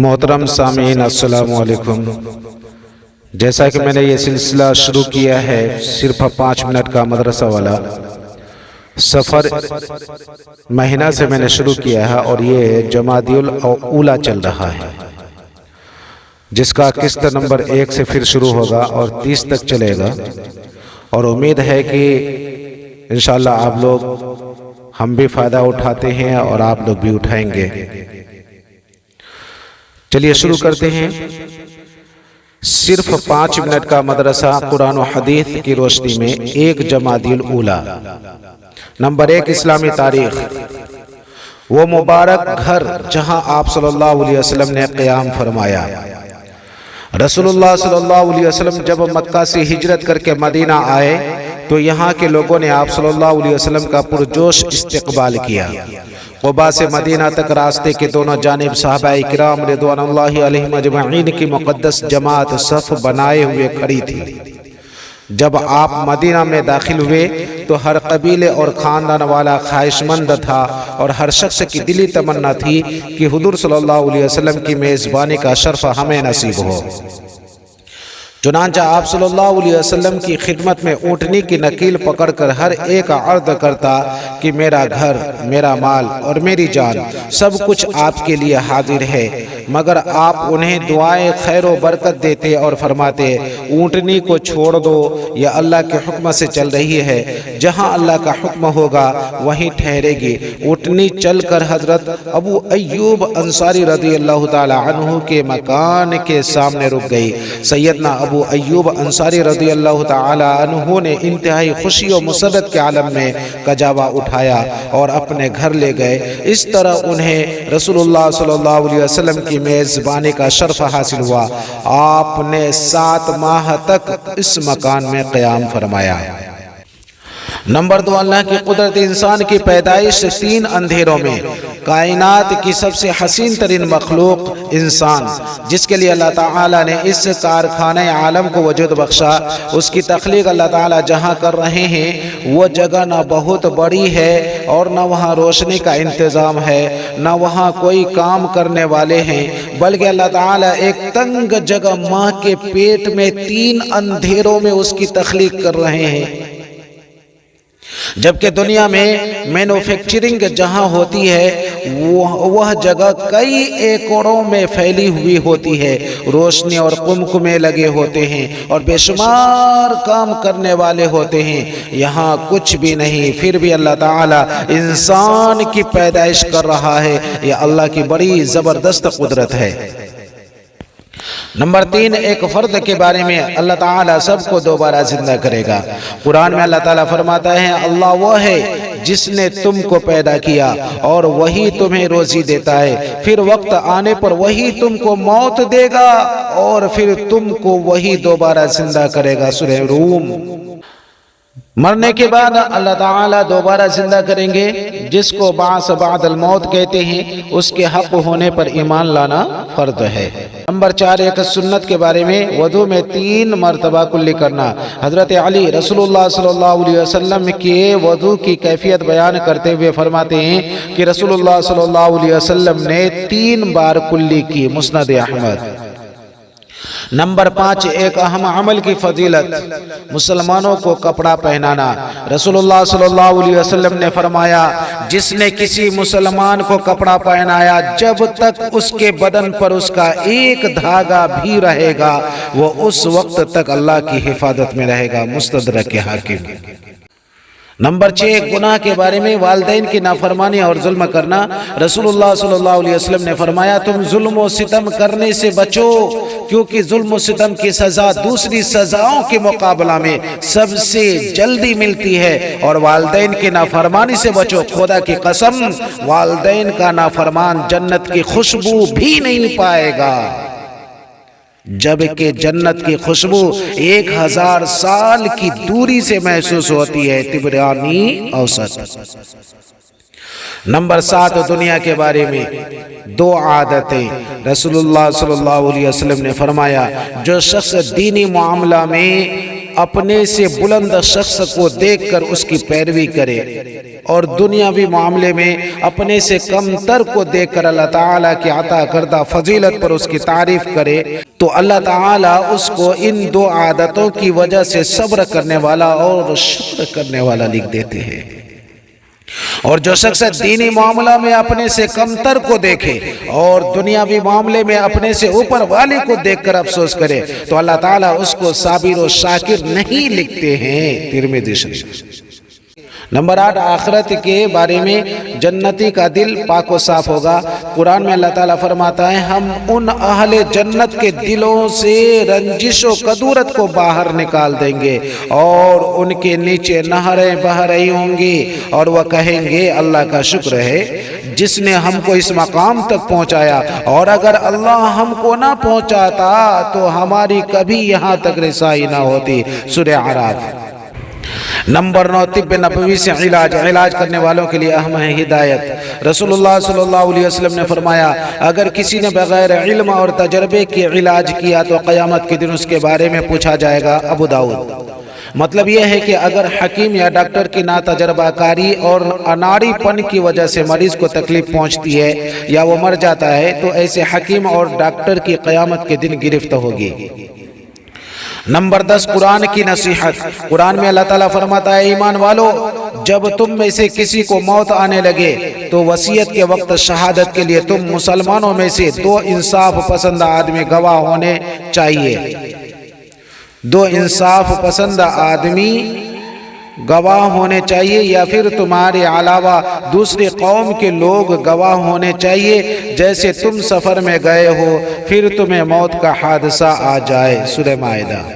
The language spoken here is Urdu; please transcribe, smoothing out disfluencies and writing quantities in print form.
محترم سامعین السلام علیکم۔ جیسا کہ میں نے یہ سلسلہ شروع کیا ہے صرف 5 منٹ کا مدرسہ والا، سفر مہینہ سے میں نے شروع کیا ہے اور یہ جمادی الاولیٰ چل رہا ہے، جس کا قسط نمبر 1 سے پھر شروع ہوگا اور 30 تک چلے گا، اور امید ہے کہ انشاءاللہ آپ لوگ ہم بھی فائدہ اٹھاتے ہیں اور آپ لوگ بھی اٹھائیں گے۔ چلیے شروع کرتے ہیں۔ صرف 5 منٹ کا مدرسہ قرآن و حدیث کی روشنی میں 1 جمادی الاولیٰ۔ نمبر 1، اسلامی تاریخ۔ وہ مبارک گھر جہاں آپ صلی اللہ علیہ وسلم نے قیام فرمایا۔ رسول اللہ صلی اللہ علیہ وسلم جب مکہ سے ہجرت کر کے مدینہ آئے تو یہاں کے لوگوں نے آپ صلی اللہ علیہ وسلم کا پرجوش استقبال کیا۔ قباء سے مدینہ تک راستے کے دونوں جانب صحابہ اکرام رضوان اللہ علیہم اجمعین کی مقدس جماعت صف بنائے ہوئے کھڑی تھی۔ جب آپ مدینہ میں داخل ہوئے تو ہر قبیلے اور خاندان والا خواہش مند تھا اور ہر شخص کی دلی تمنا تھی کہ حضور صلی اللہ علیہ وسلم کی میزبانی کا شرف ہمیں نصیب ہو۔ چنانچہ آپ صلی اللہ علیہ وسلم کی خدمت میں اونٹنی کی نکیل پکڑ کر ہر ایک عرض کرتا کہ میرا گھر، میرا مال اور میری جان سب کچھ آپ کے لیے حاضر ہے، مگر آپ انہیں دعائیں خیر و برکت دیتے اور فرماتے اونٹنی کو چھوڑ دو، یہ اللہ کے حکم سے چل رہی ہے، جہاں اللہ کا حکم ہوگا وہیں ٹھہرے گی۔ اونٹنی چل کر حضرت ابو ایوب انصاری رضی اللہ تعالی عنہ کے مکان کے سامنے رک گئی۔ سیدنا ابو ایوب انصاری رضی اللہ تعالی عنہ نے انتہائی خوشی و مسرت کے عالم میں کجاوا اٹھایا اور اپنے گھر لے گئے۔ اس طرح انہیں رسول اللہ صلی اللہ علیہ وسلم کی میزبانی کا شرف حاصل ہوا۔ آپ نے 7 ماہ تک اس مکان میں قیام فرمایا۔ نمبر 2، اللہ کی قدرت۔ انسان کی پیدائش 3 اندھیروں میں۔ کائنات کی سب سے حسین ترین مخلوق انسان، جس کے لیے اللہ تعالیٰ نے اس کارخانہ عالم کو وجود بخشا، اس کی تخلیق اللہ تعالیٰ جہاں کر رہے ہیں وہ جگہ نہ بہت بڑی ہے اور نہ وہاں روشنی کا انتظام ہے، نہ وہاں کوئی کام کرنے والے ہیں، بلکہ اللہ تعالیٰ ایک تنگ جگہ ماں کے پیٹ میں 3 اندھیروں میں اس کی تخلیق کر رہے ہیں۔ جبکہ دنیا میں مینوفیکچرنگ جہاں ہوتی ہے وہ جگہ کئی ایکڑوں میں پھیلی ہوئی ہوتی ہے، روشنی اور قمقمے لگے ہوتے ہیں اور بے شمار کام کرنے والے ہوتے ہیں، یہاں کچھ بھی نہیں، پھر بھی اللہ تعالیٰ انسان کی پیدائش کر رہا ہے۔ یہ اللہ کی بڑی زبردست قدرت ہے۔ نمبر 3، ایک فرد کے بارے میں اللہ تعالیٰ سب کو دوبارہ زندہ کرے گا۔ قرآن میں اللہ تعالیٰ فرماتا ہے اللہ وہ ہے جس نے تم کو پیدا کیا اور وہی تمہیں روزی دیتا ہے، پھر وقت آنے پر وہی تم کو موت دے گا اور پھر تم کو وہی دوبارہ زندہ کرے گا۔ سورہ روم۔ مرنے کے بعد اللہ تعالیٰ دوبارہ زندہ کریں گے، جس کو بعث بعد الموت کہتے ہیں، اس کے حق ہونے پر ایمان لانا فرض ہے۔ نمبر 4، ایک سنت کے بارے میں وضو میں 3 مرتبہ کلی کرنا۔ حضرت علی رسول اللہ صلی اللہ علیہ وسلم کے وضو کی کیفیت بیان کرتے ہوئے فرماتے ہیں کہ رسول اللہ صلی اللہ علیہ وسلم نے 3 بار کلی کی۔ مسند احمد۔ نمبر 5، ایک اہم عمل کی فضیلت، مسلمانوں کو کپڑا پہنانا۔ رسول اللہ صلی اللہ علیہ وسلم نے فرمایا جس نے کسی مسلمان کو کپڑا پہنایا جب تک اس کے بدن پر اس کا ایک دھاگا بھی رہے گا وہ اس وقت تک اللہ کی حفاظت میں رہے گا۔ مستدرک حاکم۔ نمبر 6، گناہ کے بارے میں والدین کی نافرمانی اور ظلم کرنا۔ رسول اللہ صلی اللہ علیہ وسلم نے فرمایا تم ظلم و ستم کرنے سے بچو، کیونکہ ظلم و ستم کی سزا دوسری سزاؤں کے مقابلہ میں سب سے جلدی ملتی ہے، اور والدین کی نافرمانی سے بچو، خدا کی قسم والدین کا نافرمان جنت کی خوشبو بھی نہیں پائے گا، جبکہ جنت کی خوشبو 1000 سال کی دوری سے محسوس ہوتی ہے۔ طبرانی اوسط۔ نمبر 7، دنیا کے بارے میں 2 عادتیں۔ رسول اللہ صلی اللہ علیہ وسلم نے فرمایا جو شخص دینی معاملہ میں اپنے سے بلند شخص کو دیکھ کر اس کی پیروی کرے اور دنیاوی معاملے میں اپنے سے کم تر کو دیکھ کر اللہ تعالیٰ کی عطا کردہ فضیلت پر اس کی تعریف کرے تو اللہ تعالیٰ اس کو ان دو عادتوں کی وجہ سے صبر کرنے والا اور شکر کرنے والا لکھ دیتے ہیں۔ اور جو شخص دینی معاملہ میں اپنے سے کم تر کو دیکھے اور دنیاوی معاملے میں اپنے سے اوپر والے کو دیکھ کر افسوس کرے تو اللہ تعالیٰ اس کو صابر و شاکر نہیں لکھتے ہیں۔ ترمذی شریف۔ نمبر 8، آخرت کے بارے میں جنتی کا دل پاک و صاف ہوگا۔ قرآن میں اللہ تعالیٰ فرماتا ہے ہم ان اہل جنت کے دلوں سے رنجش و کدورت کو باہر نکال دیں گے اور ان کے نیچے نہریں بہہ رہی ہوں گی اور وہ کہیں گے اللہ کا شکر ہے جس نے ہم کو اس مقام تک پہنچایا، اور اگر اللہ ہم کو نہ پہنچاتا تو ہماری کبھی یہاں تک رسائی نہ ہوتی۔ سورہ اعراف۔ نمبر 9، طب نبوی سے علاج کرنے والوں کے لیے اہم ہے ہدایت۔ رسول اللہ صلی اللہ علیہ وسلم نے فرمایا اگر کسی نے بغیر علم اور تجربے کے علاج کیا تو قیامت کے دن اس کے بارے میں پوچھا جائے گا۔ ابو داؤد۔ مطلب یہ ہے کہ اگر حکیم یا ڈاکٹر کی ناتجربہ کاری اور اناڑی پن کی وجہ سے مریض کو تکلیف پہنچتی ہے یا وہ مر جاتا ہے تو ایسے حکیم اور ڈاکٹر کی قیامت کے دن گرفت ہوگی۔ نمبر 10، قرآن کی نصیحت۔ قرآن میں اللہ تعالیٰ فرماتا ہے ایمان والو جب تم میں سے کسی کو موت آنے لگے تو وصیت کے وقت شہادت کے لیے تم مسلمانوں میں سے 2 انصاف پسند آدمی گواہ ہونے چاہیے۔ 2 انصاف پسند آدمی گواہ ہونے چاہیے یا پھر تمہارے علاوہ دوسری قوم کے لوگ گواہ ہونے چاہیے، جیسے تم سفر میں گئے ہو پھر تمہیں موت کا حادثہ آ جائے۔ سورہ مائدہ۔